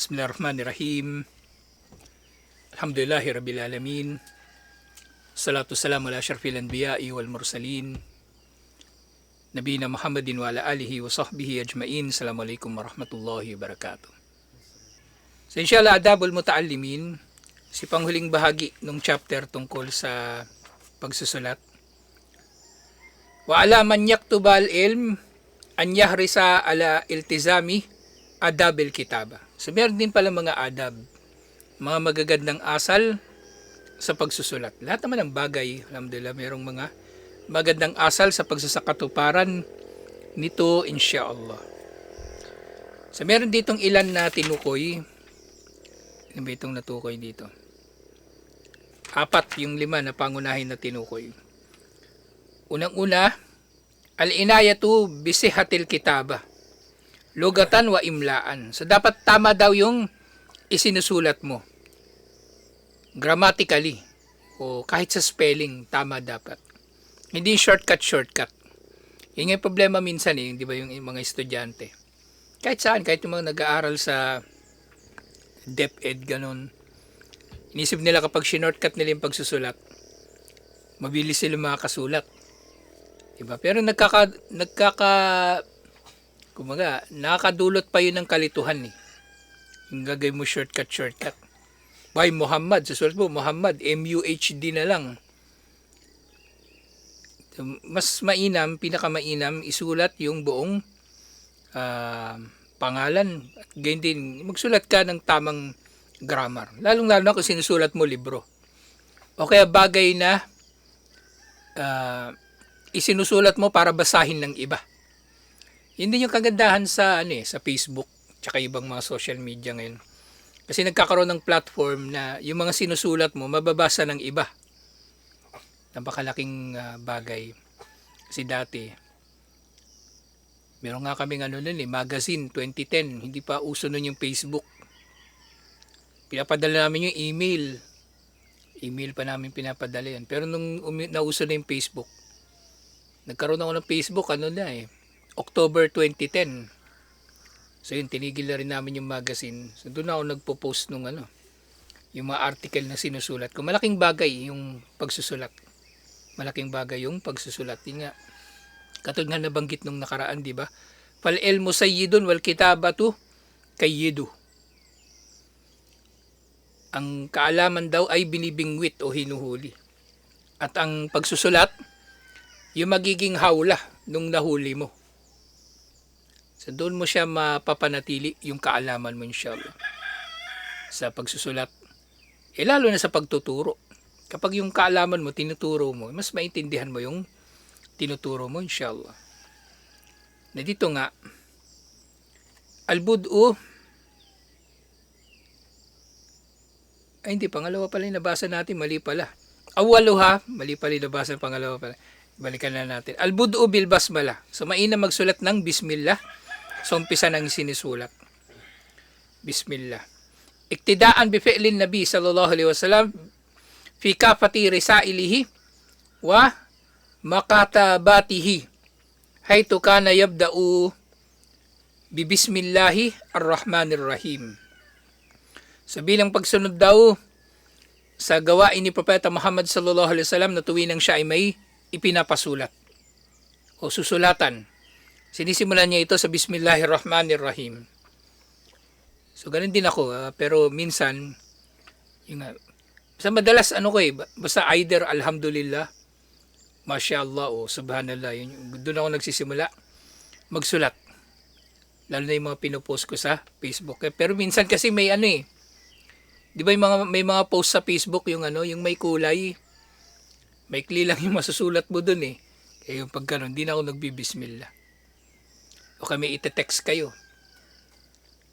Bismillahirrahmanirrahim. Alhamdulillahi Rabbil Alamin. Salatu salamu ala syarfil anbiya'i wal mursalin. Nabiyina Muhammadin wa ala alihi wa sahbihi ajmain. Assalamualaikum warahmatullahi wabarakatuh. So inshallah, adabul muta'allimin. Si panghuling bahagi ng chapter tungkol sa pagsusulat. Wa ala man yaktubal ilm an yahrisa ala iltizami adabil kitaba. So meron din pala mga adab, mga magagandang asal sa pagsusulat. Lahat naman ng bagay, alhamdulillah, merong mga magandang asal sa pagsasakatuparan nito, insyaallah. So meron ditong ilan na tinukoy. Ano ba itong natukoy dito? 4 yung 5 na pangunahin na tinukoy. Unang-una, al-inayatu bisihatil kitaba. Lugatan wa imlaan. So dapat tama daw yung isinusulat mo. Grammatically o kahit sa spelling, tama dapat. Hindi shortcut. Yung yung problema minsan di ba, yung mga estudyante. Kahit saan, kahit yung mga nag-aaral sa DepEd, ganun. Inisip nila kapag shortcut nila yung pagsusulat, mabilis sila makakasulat. Diba? Pero nakakadulot pa yun ng kalituhan Yung gagawin mo shortcut. By Muhammad, susulat mo Muhammad, MUHD na lang. Mas mainam, pinakamainam, isulat yung buong pangalan. At ganyan din, magsulat ka ng tamang grammar. Lalong-lalo na kung sinusulat mo libro. O kaya bagay na isinusulat mo para basahin ng iba. Yun din yung kagandahan sa sa Facebook tsaka ibang mga social media ngayon. Kasi nagkakaroon ng platform na yung mga sinusulat mo mababasa ng iba. Napakalaking bagay. Kasi dati meron nga kaming magazine 2010, hindi pa uso nun yung Facebook. Pinapadala namin yung email. Email pa namin pinapadala yan. Pero nung nauso na yung Facebook, nagkaroon ako ng Facebook October 2010. So yun, tinigil na rin namin yung magazine. So doon ako nagpo-post nung yung mga article na sinusulat ko. Malaking bagay yung pagsusulat. Yun nga. Katulad nga nabanggit nung nakaraan, di ba? Fal ilmu sayyidun wal kitabatu kayyidu. Ang kaalaman daw ay binibingwit o hinuhuli. At ang pagsusulat, yung magiging hawla nung nahuli mo. So doon mo siya mapapanatili yung kaalaman mo, inshallah, sa pagsusulat. Lalo na sa pagtuturo. Kapag yung kaalaman mo, tinuturo mo, mas maintindihan mo yung tinuturo mo, inshallah. Na dito nga, al-bud'u, ay hindi, pangalawa pala yung nabasa natin, mali pala. Awaluha, mali pala yung nabasa, pangalawa pala. Balikan na natin. Al-bud'u bil basmala. So mainam magsulat ng bismillah. So umpisa nang sinusulat. Bismillah. Iktidaan bi fi'lin Nabi sallallahu alaihi wasallam fi kafati risailihi wa makatabatihi. Haytu kana yabda'u bi bismillahi ar-rahmanir rahim. So bilang pagsunod daw sa gawain ni Propeta Muhammad sallallahu alaihi wasallam na tuwinang siya ay may ipinapasulat o susulatan. Sinisimulan niya ito sa Bismillahirrahmanirrahim. So ganun din ako, pero minsan basta madalas basta either alhamdulillah, masyaallah o subhanallah, doon ako nagsisimula magsulat. Lalo na yung mga pinopost ko sa Facebook. Pero minsan kasi may di ba may mga post sa Facebook yung may kulay. Maikli lang yung masusulat mo dun Kaya yung pag ganun, di na ako nagbibismillah. O kaya may ite-text kayo.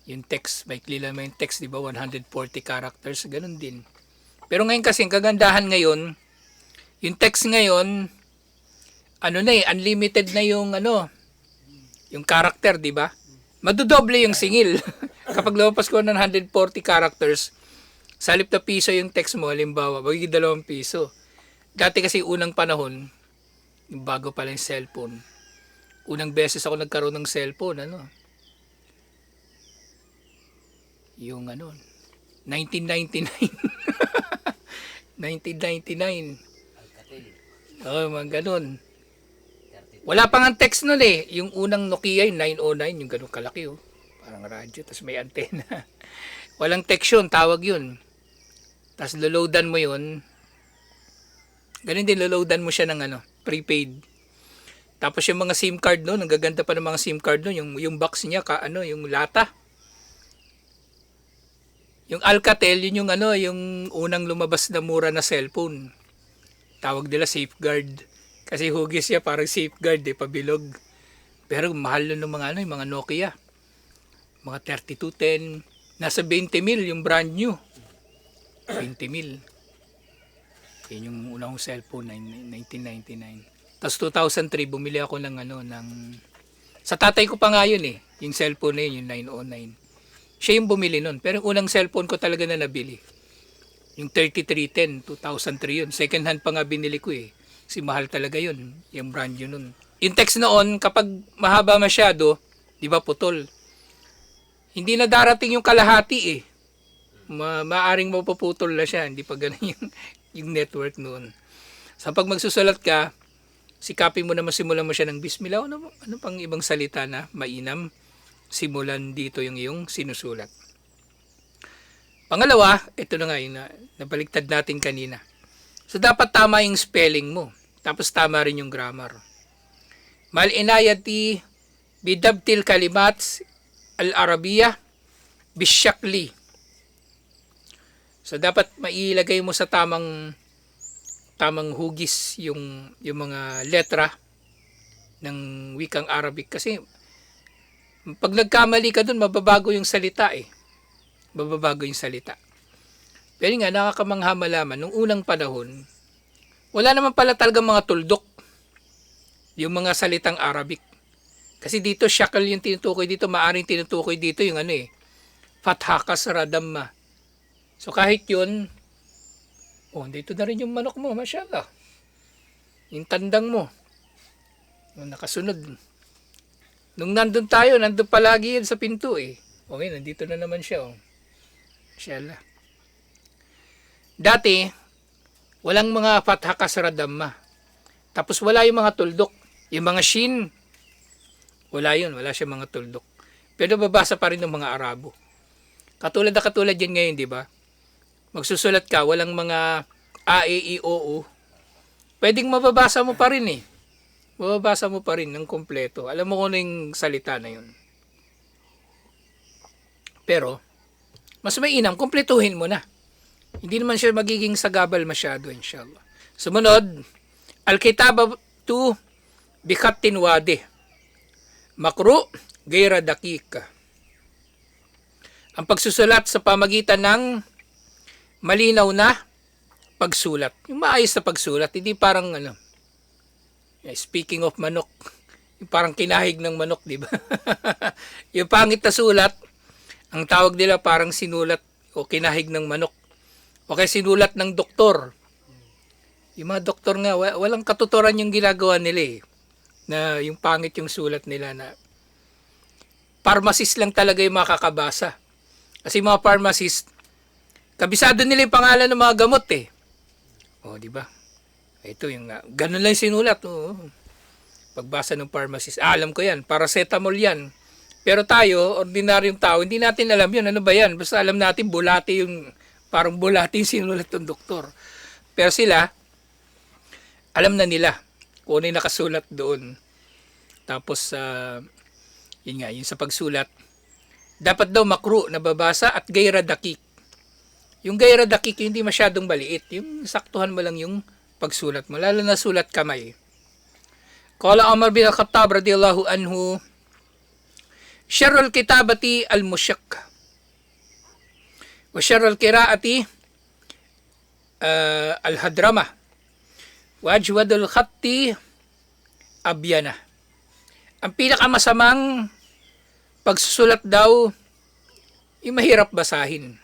Yung text, maikli lang yung text, di ba? 140 characters, ganun din. Pero ngayon kasi, ang kagandahan ngayon, yung text ngayon, unlimited na yung yung character, di ba? Madodoble yung singil. Kapag lumabas ko ng 140 characters, sa halip na piso yung text mo, halimbawa, magiging 2 piso. Dati kasi unang panahon, bago pala yung cellphone, unang beses ako nagkaroon ng cellphone, Yung 1999. 1999. Alcatel. Oo, mga ganun. 32. Wala pa nga text nun eh. Yung unang Nokia, yung 909, yung ganun kalaki oh. Parang radyo, tapos may antena. Walang text yun, tawag yun. Tapos loloadan mo yun. Ganun din, loloadan mo siya ng prepaid. Tapos yung mga SIM card no, ang gaganda pa ng mga SIM card no, yung box niya, yung lata. Yung Alcatel, yun yung yung unang lumabas na mura na cellphone. Tawag nila safeguard. Kasi hugis siya parang safeguard pabilog. Pero mahal nun ng mga yung mga Nokia. Mga 3210, nasa 20 mil yung brand new. 20 mil. Yan yung unang cellphone, 1999. Tapos 2003, bumili ako ng sa tatay ko pa nga yun yung cellphone na yun, yung 909. Siya yung bumili nun. Pero yung unang cellphone ko talaga na nabili. Yung 3310, 2003 yun. Second hand pa nga binili ko Kasi mahal talaga yun. Yung brand yun nun. Yung text noon, kapag mahaba masyado, di ba putol? Hindi na darating yung kalahati maaring mapuputol na siya. Hindi pa ganun yung network noon. So pag magsusulat ka, sikapin mo na masimulan mo siya ng Bismillah. Ano pang ibang salita na mainam? Simulan dito yung iyong sinusulat. Pangalawa, ito na nga yung nabaligtad natin kanina. So dapat tama yung spelling mo. Tapos tama rin yung grammar. Mal inayati bidabtil kalimat al-Arabiya bisyakli. So dapat mailagay mo sa tamang hugis yung mga letra ng wikang Arabic kasi pag nagkamali ka dun, mababago yung salita Mababago yung salita. Pero nga, nakakamangha malaman, nung unang panahon, wala naman pala talagang mga tuldok. Yung mga salitang Arabic. Kasi dito, shakal yung tinutukoy dito, maaring tinutukoy dito yung fathakas radamma. So kahit yun, dito na rin yung manok mo, masyaallah. Yung tandang mo. Yung nakasunod. Nung nandun tayo, nandun palagi yan sa pinto Okay, nandito na naman siya Masyaallah. Dati, walang mga fathakas radamma. Tapos wala yung mga tuldok. Yung mga shin, wala siya mga tuldok. Pero babasa pa rin ng mga Arabo. Katulad yan ngayon, di ba? Magsusulat ka, walang mga A, E, I, O, U. Pwedeng mababasa mo pa rin Mababasa mo pa rin ng kompleto. Alam mo kung ano yung salita na yun. Pero, mas mainam, kompletuhin mo na. Hindi naman siya magiging sagabal masyado, inshallah. Sumunod, al-kitabatu bikhatin wadi. Makru gaira dakika. Ang pagsusulat sa pamagitan ng malinaw na pagsulat. Yung maayos na pagsulat, hindi parang speaking of manok, yung parang kinahig ng manok, di ba? Yung pangit na sulat, ang tawag nila parang sinulat o kinahig ng manok. O kaya sinulat ng doktor. Yung mga doktor nga, walang katuturan yung ginagawa nila na yung pangit yung sulat nila na pharmacist lang talaga yung makakabasa. Kasi mga pharmacist, kabisado nila yung pangalan ng mga gamot di ba? Ito yung ganun lang sinulat. Pagbasa ng pharmacist, alam ko yan, paracetamol yan. Pero tayo, ordinaryong tao, hindi natin alam yun. Ano ba yan? Basta alam natin, parang bulati yung sinulat ng doktor. Pero sila, alam na nila kung ano yung nakasulat doon. Tapos, yun sa pagsulat, dapat daw makru, nababasa, at gaira dakik. Yung gaira dakik, hindi masyadong maliit. Yung saktuhan mo lang yung pagsulat mo, lalo na sulat kamay. Qala Umar bin Khattab radiyallahu anhu, syarrul kitabati al-mushak wa syarrul qiraati al-hadrama wa ajwadul khatti abyana. Ang pinakamasamang pagsusulat daw yung mahirap basahin.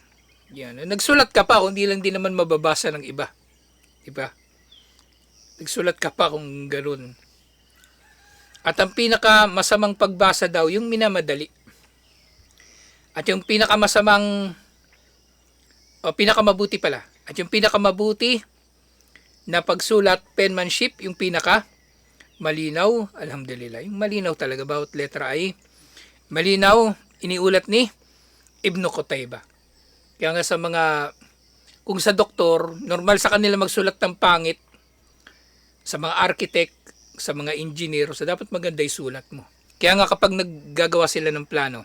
Yan. Nagsulat ka pa, hindi lang din naman mababasa ng iba. Diba? Nagsulat ka pa kung gano'n. At ang pinaka masamang pagbasa daw, yung minamadali. At yung pinakamasamang, o pinakamabuti pala, at yung pinakamabuti na pagsulat, penmanship, yung pinaka malinaw, alhamdulillah, yung malinaw talaga, bawat letra ay malinaw, iniulat ni Ibn Qutaybah. Kaya nga sa mga, kung sa doktor, normal sa kanila magsulat ng pangit, sa mga architect, sa mga engineer, so dapat maganda yung sulat mo. Kaya nga kapag naggagawa sila ng plano,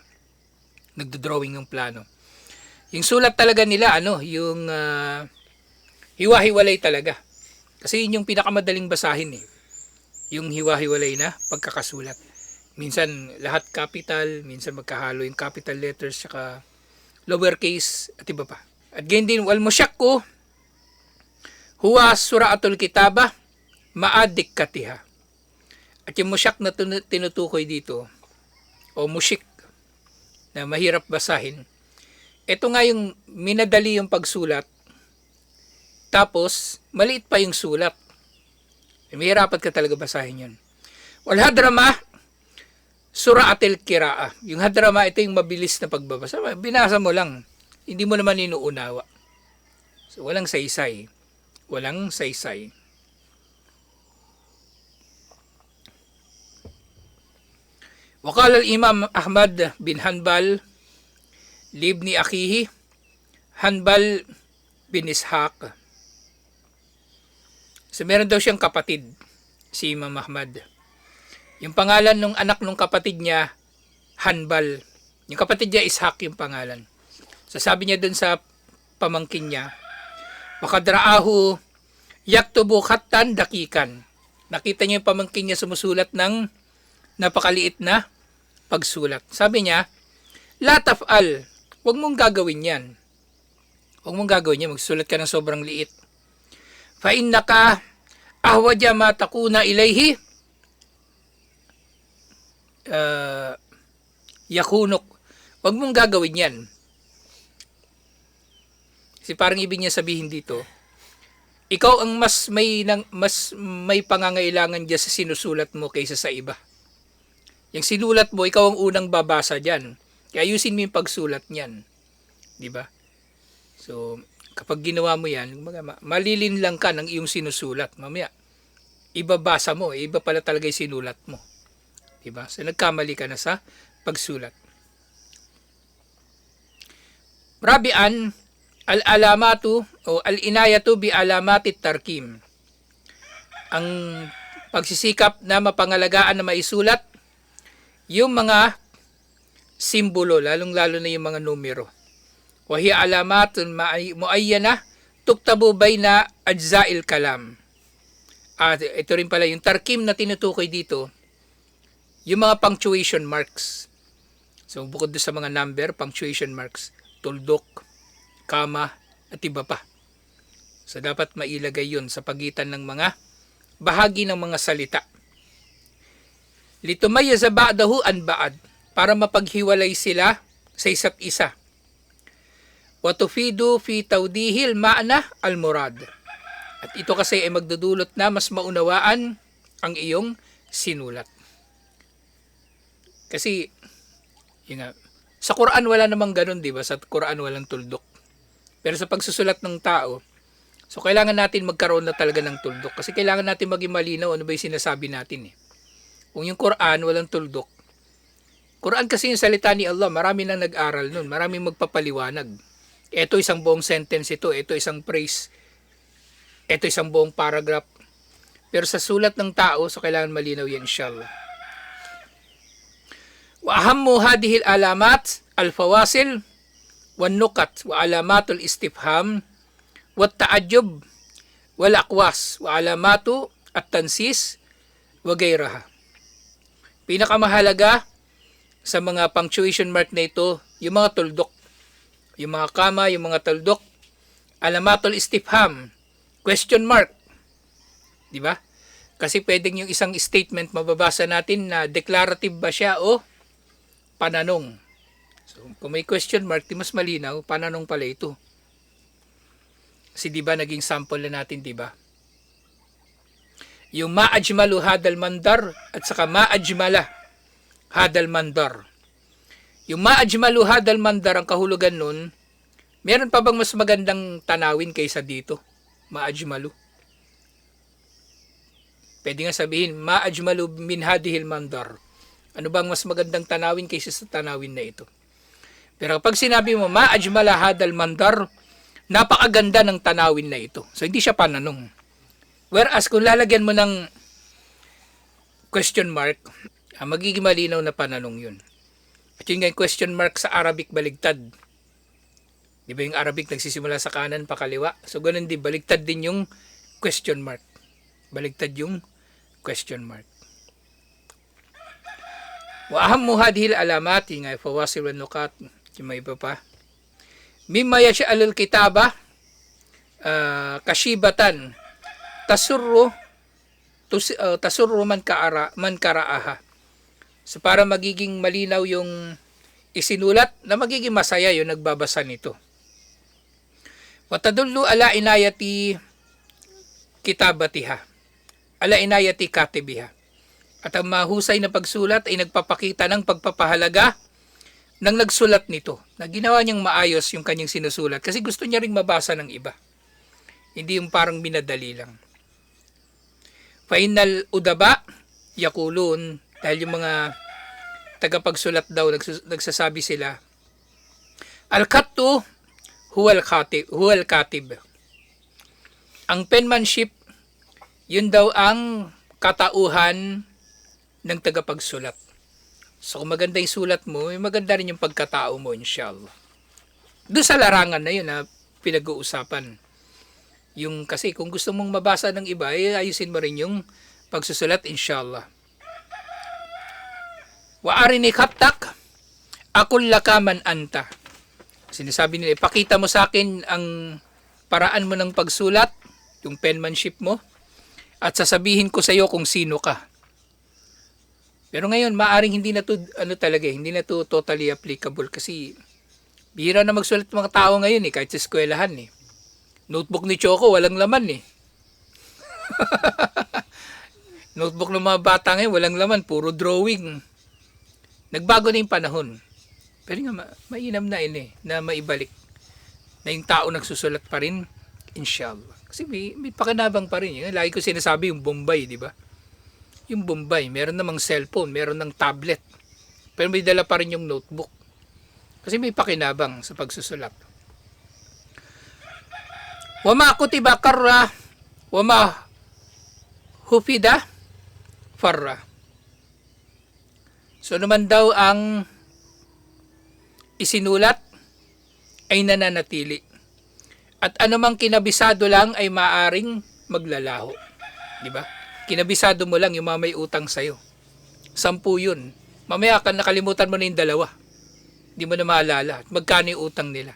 nagdo-drawing ng plano, yung sulat talaga nila, yung hiwa-hiwalay talaga. Kasi yun yung pinakamadaling basahin eh. Yung hiwa-hiwalay na pagkakasulat. Minsan lahat capital, minsan magkahalo yung capital letters saka lowercase at iba pa. At ganyan din, wal musyakku huwa suraatul kitaba maadikkatiha. At yung musyak na tinutukoy dito, o musyik na mahirap basahin, ito nga yung minadali yung pagsulat, tapos maliit pa yung sulat. Mahirapat ka talaga basahin yun. Wal hadrama suraatil kiraa. Yung hadrama, ito yung mabilis na pagbabasa. Binasa mo lang. Hindi mo naman inuunawa. So, walang saysay. Walang saysay. Wakal al-Imam Ahmad bin Hanbal libni akihi Hanbal bin Ishaq. So meron daw siyang kapatid, si Imam Ahmad. Yung pangalan ng anak ng kapatid niya, Hanbal. Yung kapatid niya, Ishaq yung pangalan. So sabi niya dun sa pamangkin niya, Wakadraahu yaktubu khattan dakikan. Nakita niya yung pamangkin niya sumusulat ng napakaliit na pagsulat. Sabi niya, La taf'al, huwag mong gagawin yan. Huwag mong gagawin yan, magsulat ka ng sobrang liit. Fa innaka ahwaja ma takuna ilayhi yakunuk. Huwag mong gagawin yan. Kasi parang ibig niya sabihin dito, ikaw ang mas may pangangailangan diyan sa sinusulat mo kaysa sa iba. Yung sinulat mo, ikaw ang unang babasa diyan. Kaya ayusin mo yung pagsulat niyan. 'Di ba? So, kapag ginawa mo yan, malilin lang ka ng iyong sinusulat. Mamaya, ibabasa mo, iba pala talaga yung sinulat mo. Diba? So, nagkamali ka na sa pagsulat. Rabian, al-alamatu o al-inayatu bi alamatit tarkim. Ang pagsisikap na mapangalagaan na maisulat, yung mga simbolo, lalong-lalo na yung mga numero. Wahiya alamatun muayyana tuktabu bayna ajza'il kalam. At ito rin pala yung tarkim na tinutukoy dito, yung mga punctuation marks. So bukod sa mga number, punctuation marks, tuldok, kama, at iba pa. So dapat mailagay yun sa pagitan ng mga bahagi ng mga salita. Litumayyaza ba'dahu an ba'd, para mapaghiwalay sila sa isa't isa. Wa tufidu fi tawdihil ma'na al-murad. At ito kasi ay magdudulot na mas maunawaan ang iyong sinulat. Kasi yun nga, sa Quran wala namang ganun, di ba? Sa Quran walang tuldok. Pero sa pagsusulat ng tao, so kailangan natin magkaroon na talaga ng tuldok. Kasi kailangan natin maging malinaw ano ba yung sinasabi natin eh. Kung yung Quran walang tuldok, Quran kasi yung salita ni Allah, marami nang nag-aral nun, maraming magpapaliwanag. Ito isang buong sentence ito isang phrase, ito isang buong paragraph. Pero sa sulat ng tao, so kailangan malinaw yan inshallah. Wa ahammu hadhihi al-alamat al-fawasil wan nukat wa alamatul istifham wa ta'ajjub wal aqwas wa alamatu at-tansis wa gayraha. Pinakamahalaga sa mga punctuation mark na ito, yung mga tuldok, yung mga kama, yung mga tuldok, alamatul istifham, question mark, di ba? Kasi pwedeng yung isang statement mababasa natin na declarative ba siya o pananong. So, kung may question mark, di mas malinaw, pananong pala ito. Kasi di ba naging sample na natin, di ba? Yung ma'ajmalu hadal mandar at saka ma'ajmala hadal mandar. Yung maajmalu hadal mandar, ang kahulugan nun, meron pa bang mas magandang tanawin kaysa dito? Maajmalu. Pwede nga sabihin, maajmalu min hadihil mandar. Ano bang mas magandang tanawin kaysa sa tanawin na ito? Pero kapag sinabi mo, maajmala hadal mandar, napakaganda ng tanawin na ito. So, hindi siya pananong. Whereas, kung lalagyan mo ng question mark, magiging malinaw na pananong yun. At yun nga yung question mark sa Arabic baligtad. Di ba yung Arabic nagsisimula sa kanan pa kaliwa? So ganun din, baligtad din yung question mark. Baligtad yung question mark. Wa ahammu hadhil alamati nga fawasil wan nuqat, yung may iba pa. Mimma yash'alul kitaba kashibatan tasurru man karaaha. So para magiging malinaw yung isinulat, na magiging masaya yung nagbabasa nito. Watadullu ala inayati kitabatiha, ala inayati katibiha. At ang mahusay na pagsulat ay nagpapakita ng pagpapahalaga ng nagsulat nito, na ginawa niyang maayos yung kanyang sinusulat kasi gusto niya ring mabasa ng iba. Hindi yung parang minadali lang. Fainal udaba yakulun, dahil yung mga tagapagsulat daw nagsasabi sila, al-khattu huwal katib. Ang penmanship, yun daw ang katauhan ng tagapagsulat. So kung maganda yung sulat mo, maganda rin yung pagkatao mo, inshallah. Doon sa larangan na yun na pinag-uusapan. Yung kasi kung gusto mong mabasa ng iba, ayusin mo rin yung pagsusulat, inshallah. Wa arini khattak akul lakaman anta. Sinasabi nila, ipakita mo sa akin ang paraan mo ng pagsulat, yung penmanship mo, at sasabihin ko sa iyo kung sino ka. Pero ngayon, maaring hindi na to hindi na to totally applicable kasi bihira na magsulat mga tao ngayon kahit sa eskwelahan Notebook ni Choco walang laman Notebook ng mga bata ngayon walang laman, puro drawing. Nagbago na yung panahon. Pero nga, mainam na na maibalik. Na yung tao nagsusulat pa rin, inshallah. Kasi may pakinabang pa rin. Lagi ko sinasabi yung Bombay, di ba? Yung Bombay, meron namang cellphone, meron ng tablet. Pero may dala pa rin yung notebook. Kasi may pakinabang sa pagsusulat. Wama kutiba karra, wama hufida farra. So naman daw ang isinulat ay nananatili. At anumang kinabisado lang ay maaring maglalaho. Di ba? Kinabisado mo lang yung mga may utang sa'yo. 10 yun. Mamaya nakalimutan mo na yung 2. Hindi mo na maalala. At magkano yung utang nila.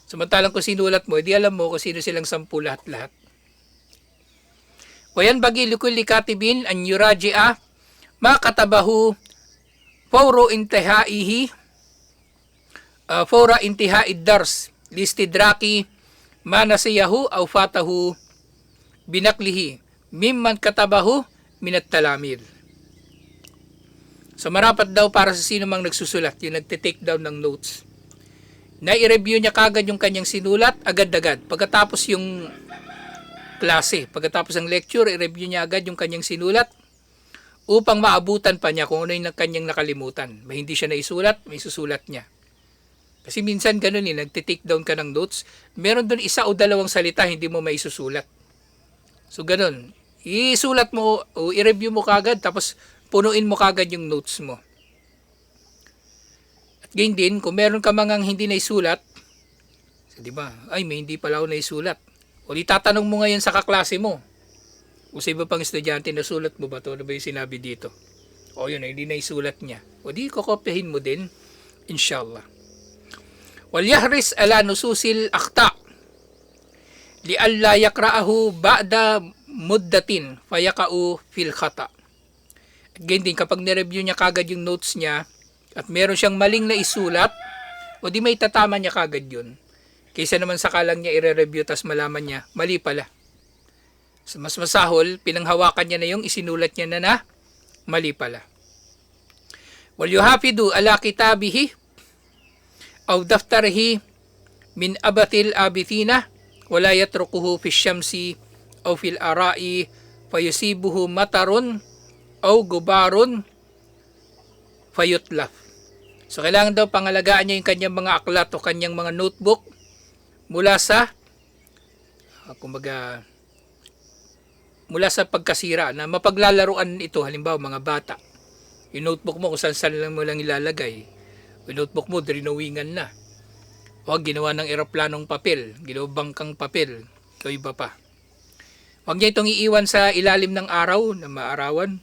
Samantalang kung sinulat mo, di alam mo kung sino silang 10 lahat-lahat. Wayan bagi likulli katibin an yuraji'a makatabahu fawra intihai dars listidraki manasiyahu aw fatahu binaklihi mimman katabahu minat talamil. So marapat daw para sa sino mang nagsusulat, yung nagte-take down ng notes, na i-review niya kagad yung kanyang sinulat agad-agad. Pagkatapos yung klase, pagkatapos ng lecture, i-review niya agad yung kanyang sinulat upang maabutan pa niya kung ano yung kanyang nakalimutan. May hindi siya naisulat, may susulat niya. Kasi minsan ganun nagte-take down ka ng notes, meron doon 1 o 2 salita hindi mo maisusulat. So ganun, isulat mo o i-review mo kagad tapos punuin mo kagad yung notes mo. At ganyan din, kung meron ka mangang hindi naisulat, di ba? Ay, may hindi pala ako naisulat. O di tatanong mo ngayon sa kaklase mo. O sa iba pang estudyante, nasulat mo ba ito? Ano ba yung sinabi dito? O yun, hindi naisulat niya. O di kokopyahin mo din, inshallah. Wal yahris ala nususil akhta li alla yakra'ahu ba'da muddatin fayaqa'u fil khata. At ganyan din, kapag nireview niya kagad yung notes niya at meron siyang maling na isulat, o di may tatama niya kagad yun. Kaysa naman sakalang niya i-review tas malaman niya, mali pala. So, mas masahol, pinanghawakan niya na yung isinulat niya na mali pala. Wal yuhafidu ala kitabihi aw daftarihi min abatil abithina wala yatrukuhu fi syamsi aw fil ara'i fayusibuhu matarun aw gubarun fayutlaf. So kailangan daw pangalagaan niya yung kanyang mga aklat o kanyang mga notebook mula sa mula sa pagkasira na mapaglalaruan ito. Halimbawa mga bata, yung notebook mo kung saan lang mo lang ilalagay, yung notebook mo drinawingan na, huwag ginawa ng eroplanong papel, ginawa bangkang papel o iba pa. Huwag niya itong iiwan sa ilalim ng araw na maarawan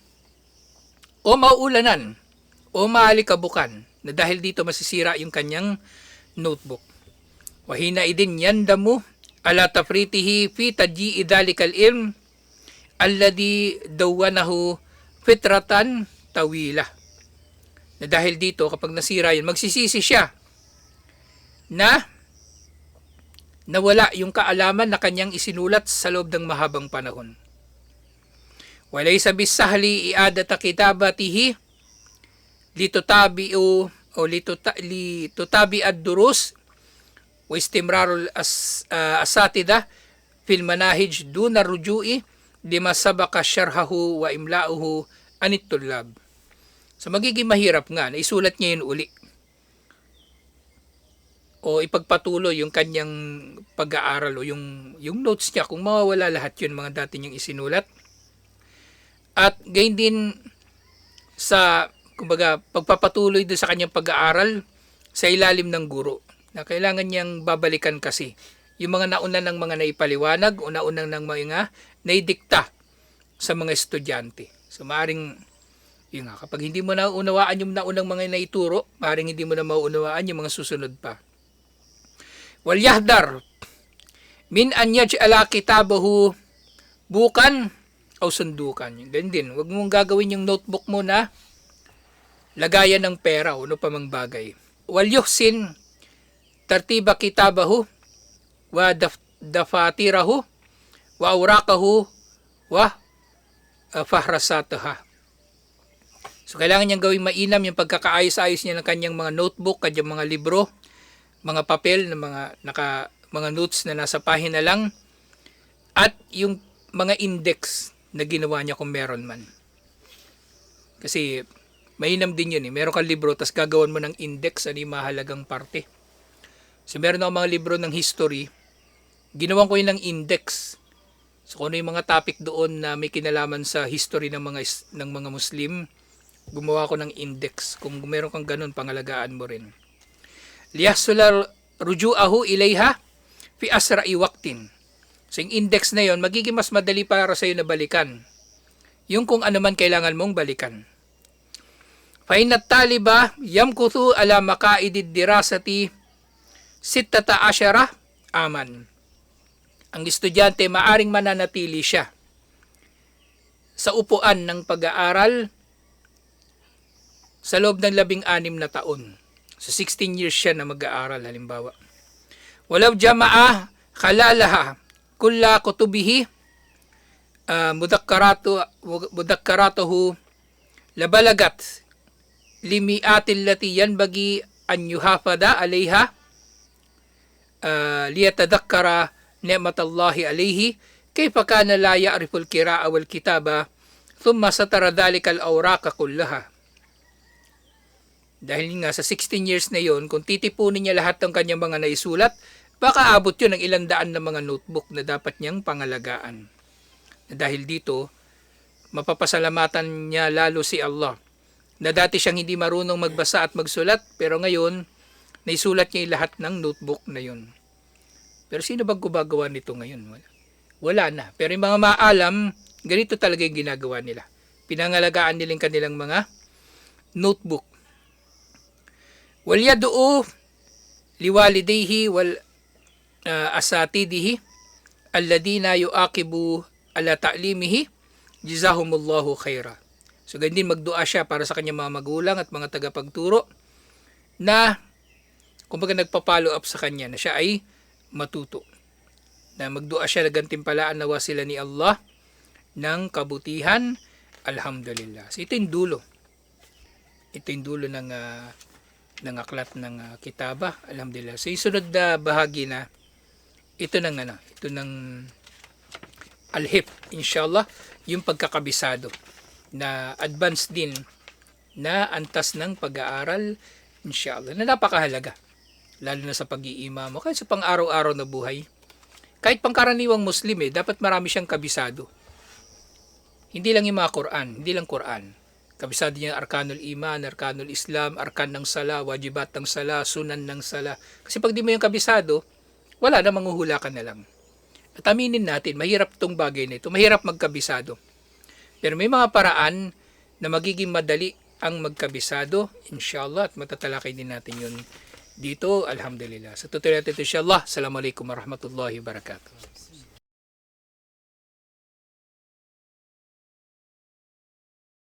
o mauulanan o maalikabukan na dahil dito masisira yung kanyang notebook. Wahina idin yandamu ala tafritihi fi taji'i dhalikal ilm alladhi dawwanahu fitratan tawila. Na dahil dito kapag nasira yun, magsisisi siya na nawala yung kaalaman na kanyang isinulat sa loob ng mahabang panahon. Walaysa bisahli i'adata kitabatihi litutabi ad-durus wa istimrarul asatida fil manahij duna rujui lima sabaka syarhahu wa imla'uhu anit tullab. So magiging mahirap nga na isulat niya yun uli o ipagpatuloy yung kanyang pag-aaral o yung notes niya kung mawawala lahat yun mga dati niyang isinulat. At gayon din sa pagpapatuloy doon sa kanyang pag-aaral sa ilalim ng guro na kailangan niyang babalikan kasi yung mga nauna ng mga naipaliwanag o nauna ng mga naidikta sa mga estudyante. So maaring yun nga, kapag hindi mo naunawaan yung naunang mga naituro, maaring hindi mo na mauunawaan yung mga susunod pa. Wal yahdar min an yaj'ala kitabahu bukan o sundukan. Ganun din, huwag mong gagawin yung notebook mo na lagayan ng pera o ano pa mang bagay. Wal yuhsin tartiba kitabahu wa dafatirahu wa awraqahu wa fahrasataha. So kailangan niyang gawing mainam yung pagkakaayos-ayos niya ng kanyang mga notebook, kanyang mga libro, mga papel na mga notes na nasa pahina lang, at yung mga index na ginawa niya kung meron man. Kasi mainam din yun eh. Meron kang libro, tas gagawan mo ng index, ano yung mahalagang parte. So meron ako mga libro ng history, ginawan ko yun ng index. So kung ano yung mga topic doon na may kinalaman sa history ng mga Muslim, gumawa ko ng index. Kung meron kang ganun, pangalagaan mo rin. Liyahsular ruju'ahu ilayha fi asra'i waqtin. So yung index na yon magiging mas madali para sa iyo na balikan. Yung kung ano man kailangan mong balikan. Fa inna taliba yamkuthu ala maqaidid dirasati 16 aman. Ang estudyante maaring mananatili siya sa upuan ng pag-aaral sa loob ng 16 na taon. So 16 years siya na mag-aaral halimbawa. Walaw jama'a khalalaha kulla kutubihi mudakkaratuhu labalagat limiatil lati yanbagi an yuhafada alayha liyatadakkara ni'matallahi alayhi kayfa kana la ya'riful qira'a wal kitaba thumma satara dhalika al-awraqa kullaha. Dahil nga sa 16 years na yon, kung titipunin niya lahat ng kanyang mga naisulat, baka abot yun ng 100 na mga notebook na dapat niyang pangalagaan. Dahil dito, mapapasalamatan niya lalo si Allah na dati siyang hindi marunong magbasa at magsulat, pero ngayon, naisulat niya yung lahat ng notebook na yun. Pero sino bang gumagawa nito ngayon? Wala na. Pero yung mga maalam, ganito talaga yung ginagawa nila. Pinangalagaan nila yung kanilang mga notebook. Wal yad'u liwalidayhi wal asatidihi alladina yuaqibu ala ta'limihi jazahumullahu khaira. So ganyan din magdua siya para sa kanyang mga magulang at mga tagapagturo na kumbaga nagpa-follow up sa kanya na siya ay matuto. Na magdua siya na gantimpalaan nawa sila ni Allah ng kabutihan. Alhamdulillah. So ito yung dulo. Ito yung dulo ng ng aklat ng kitaba. Alhamdulillah. Sa isunod na bahagi na ito ng alhip, inshallah, yung pagkakabisado na advanced din na antas ng pag-aaral, inshallah, na napakahalaga lalo na sa pag-iima mo, kahit sa pang-araw-araw na buhay. Kahit pangkaraniwang Muslim dapat marami siyang kabisado. Hindi lang yung mga Quran, hindi lang Quran. Kabisado niya arkanul iman, arkanul Islam, arkan ng sala, wajibat ng sala, sunan ng sala. Kasi pag di mo yung kabisado, wala na, manghuhula ka na lang. At aminin natin, mahirap tong bagay na ito, mahirap magkabisado. Pero may mga paraan na magiging madali ang magkabisado, inshallah, at matatalakay din natin yun dito, alhamdulillah. Sa tutuloy natin ito, inshallah. Assalamualaikum warahmatullahi wabarakatuh.